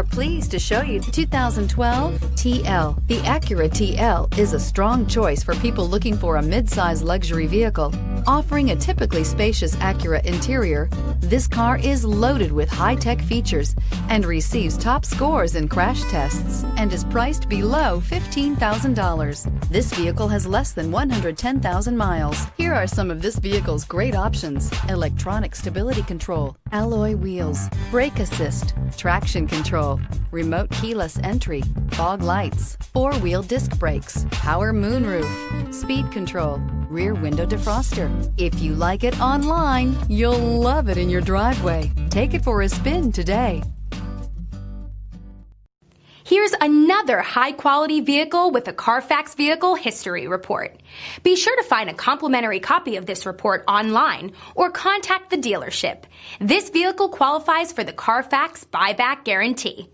We're pleased to show you the 2012 TL. The Acura TL is a strong choice for people looking for a mid-size luxury vehicle. Offering a typically spacious Acura interior, this car is loaded with high-tech features and receives top scores in crash tests and is priced below $15,000. This vehicle has less than 110,000 miles. Here are some of this vehicle's great options: electronic stability control, alloy wheels, brake assist, traction control, remote keyless entry, fog lights, four-wheel disc brakes, power moonroof, speed control, rear window defroster. If you like it online, you'll love it in your driveway. Take it for a spin today. Here's another high-quality vehicle with a Carfax Vehicle History Report. Be sure to find a complimentary copy of this report online or contact the dealership. This vehicle qualifies for the Carfax Buyback Guarantee.